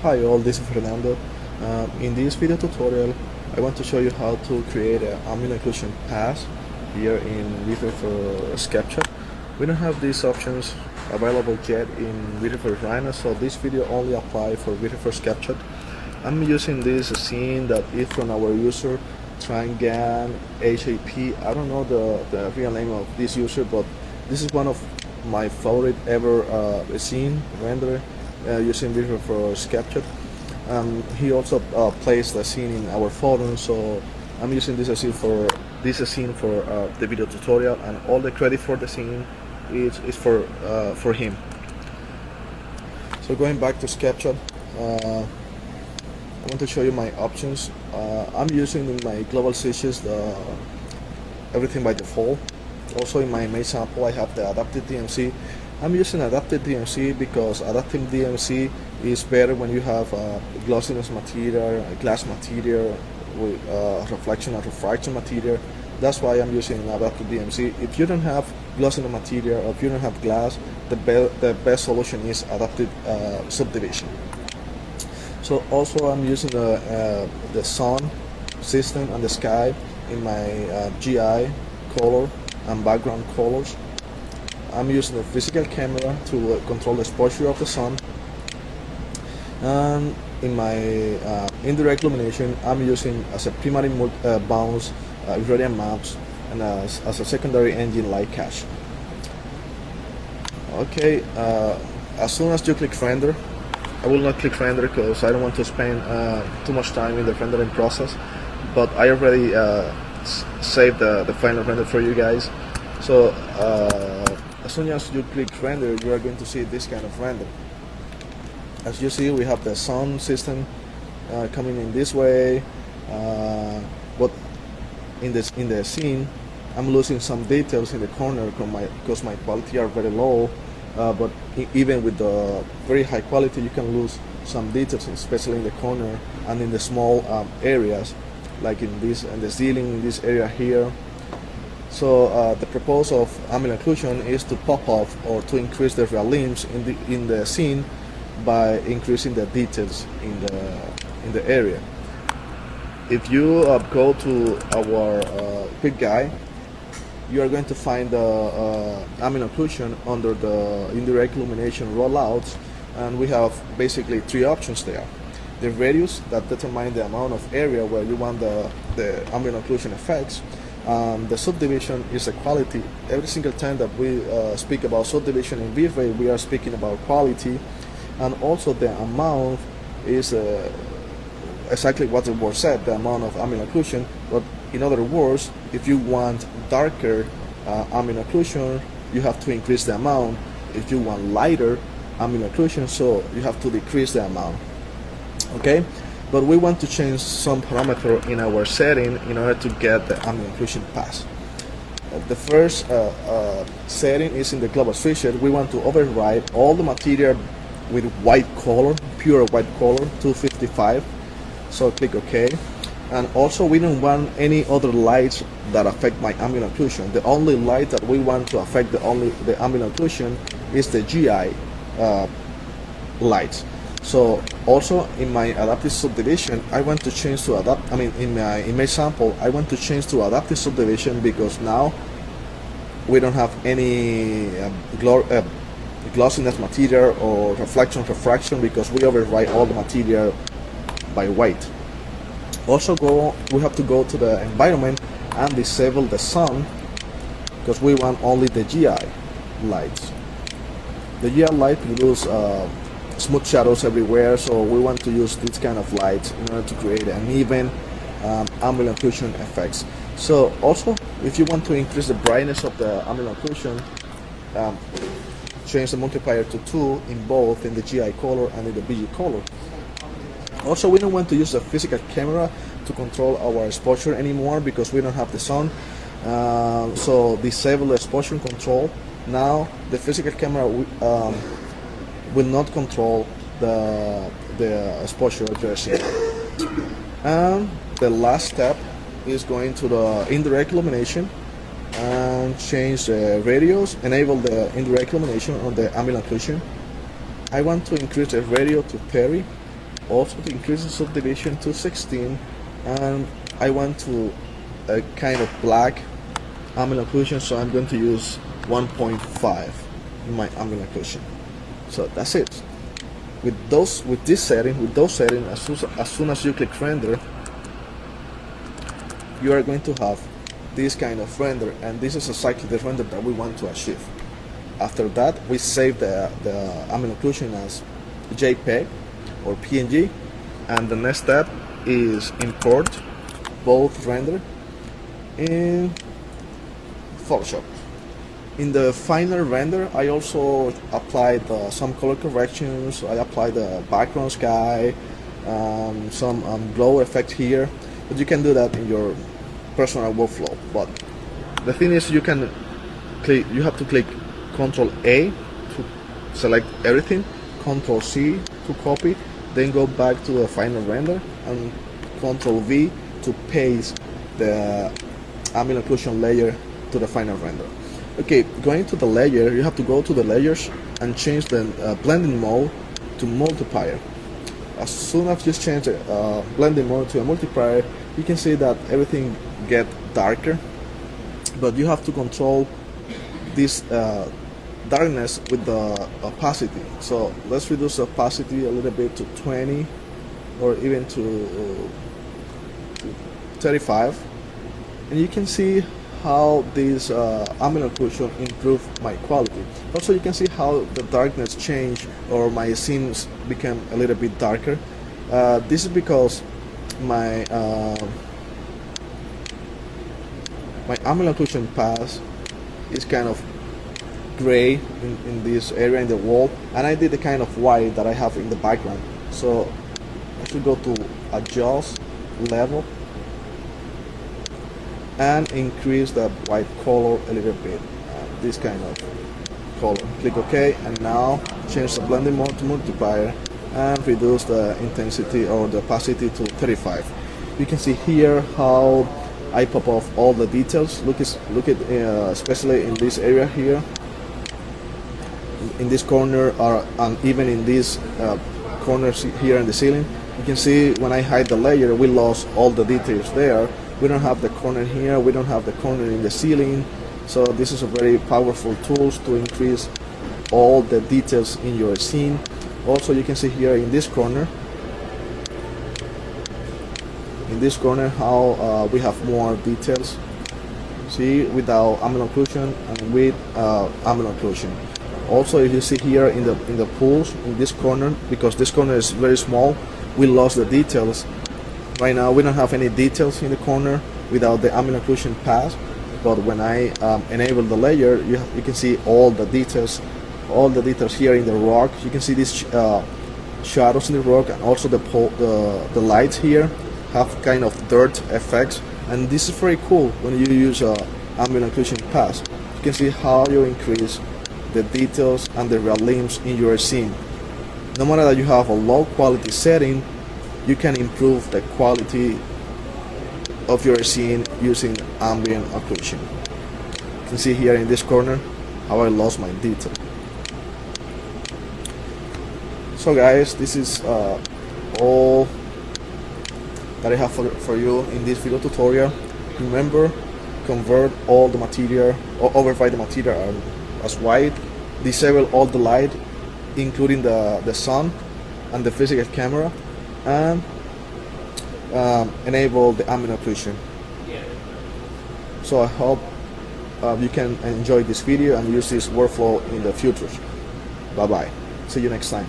Hi all, this is Fernando. In this video tutorial, I want to show you how to create an ambient occlusion pass here in Visual for SketchUp. We don't have these options available yet in Visual for Rhino, so this video only applies for Visual for SketchUp. I'm using this scene that is from our user Trangan HAP. I don't know the real name of this user, but this is one of my favorite ever scene render using Visual for SketchUp. He also placed the scene in our forum, so I'm using this scene for the video tutorial, and all the credit for the scene is for him. So going back to SketchUp, I want to show you my options. I'm using in my global switches everything by default. Also in my main sample I have the adaptive DMC. I'm using adaptive DMC because adaptive DMC is better when you have glossiness material, glass material with reflection and refraction material. That's why I'm using adaptive DMC. If you don't have glossiness material or if you don't have glass, the best solution is adaptive subdivision. So also I'm using the sun system and the sky in my GI color and background colors. I'm using a physical camera to control the exposure of the sun, and in my indirect illumination I'm using as a primary bounce gradient maps and as a secondary engine light cache. Okay, as soon as you click render, I will not click render because I don't want to spend too much time in the rendering process, but I already saved the final render for you guys. So as soon as you click render, you are going to see this kind of render. As you see, we have the sound system coming in this way, but in the scene I'm losing some details in the corner because my quality are very low, but even with the very high quality you can lose some details, especially in the corner and in the small areas, like in the ceiling in this area here. So the purpose of ambient occlusion is to pop off or to increase the realism in the scene by increasing the details in the area. If you go to our quick guide, you are going to find the ambient occlusion under the indirect illumination rollouts, and we have basically three options there. The radius that determines the amount of area where you want the ambient occlusion effects. The subdivision is a quality. Every single time that we speak about subdivision in V-Ray, we are speaking about quality, and also the amount is exactly what the word said, the amount of ambient occlusion. But in other words, if you want darker ambient occlusion, you have to increase the amount. If you want lighter ambient occlusion, so you have to decrease the amount. Okay? But we want to change some parameter in our setting in order to get the ambient occlusion pass. The first setting is in the global switcher. We want to override all the material with white color, pure white color, 255. So click OK. And also we don't want any other lights that affect my ambient occlusion. The only light that we want to affect the ambient occlusion is the GI lights. So also in my adaptive subdivision, I want to change to in my sample, I want to change to adaptive subdivision because now we don't have any glossiness material or refraction because we override all the material by white. Also we have to go to the environment and disable the sun because we want only the GI lights. The GI light produce smooth shadows everywhere, so we want to use this kind of light in order to create an even ambient occlusion effects. So also, if you want to increase the brightness of the ambient occlusion, change the multiplier to 2 in both in the GI color and in the BG color. Also, we don't want to use the physical camera to control our exposure anymore because we don't have the sun. So disable the exposure control. Now the physical camera will not control the exposure of your scene. And the last step is going to the indirect illumination and change the radius, enable the indirect illumination on the ambient occlusion. I want to increase the radio to 30 also to increase the subdivision to 16, and I want to a kind of black ambient occlusion, so I'm going to use 1.5 in my ambient occlusion. So that's it. With those settings, as soon as you click render, you are going to have this kind of render, and this is exactly the render that we want to achieve. After that, we save the ambient occlusion as JPEG or PNG, and the next step is import both render in Photoshop. In the final render, I also applied some color corrections. I applied the background sky, some glow effect here, but you can do that in your personal workflow. But the thing is, you have to click Ctrl A to select everything, Ctrl C to copy, then go back to the final render, and Ctrl V to paste the ambient occlusion layer to the final render. Okay, going to the layer, you have to go to the layers and change the blending mode to multiplier. As soon as you change the blending mode to a multiplier, you can see that everything gets darker, but you have to control this darkness with the opacity. So let's reduce the opacity a little bit to 20 or even to 35, and you can see how this ambient occlusion improved my quality. Also, you can see how the darkness changed, or my scenes became a little bit darker. This is because my ambient occlusion path is kind of gray in this area in the wall, and I did the kind of white that I have in the background. So I should go to adjust level and increase the white color a little bit, this kind of color. Click OK, and now change the blending mode to multiplier and reduce the intensity or the opacity to 35. You can see here how I pop off all the details. Look at especially in this area here, in this corner, and even in these corners here in the ceiling. You can see when I hide the layer, we lost all the details there. We don't have the corner here, we don't have the corner in the ceiling. So this is a very powerful tool to increase all the details in your scene. Also, you can see here in this corner how we have more details. See, without ambient occlusion and with ambient occlusion. Also, if you see here in the pools in this corner, because this corner is very small, we lost the details. Right now we don't have any details in the corner without the ambient occlusion pass, but when I enable the layer, you can see all the details here in the rock. You can see these shadows in the rock, and also the lights here have kind of dirt effects, and this is very cool when you use ambient occlusion pass. You can see how you increase the details and the realism in your scene. No matter that you have a low quality setting, you can improve the quality of your scene using ambient occlusion. You can see here in this corner how I lost my detail. So guys, this is all that I have for you in this video tutorial. Remember, convert all the material or override the material as white, disable all the light including the sun and the physical camera, and enable the ambient occlusion. So I hope you can enjoy this video and use this workflow in the future. Bye bye. See you next time.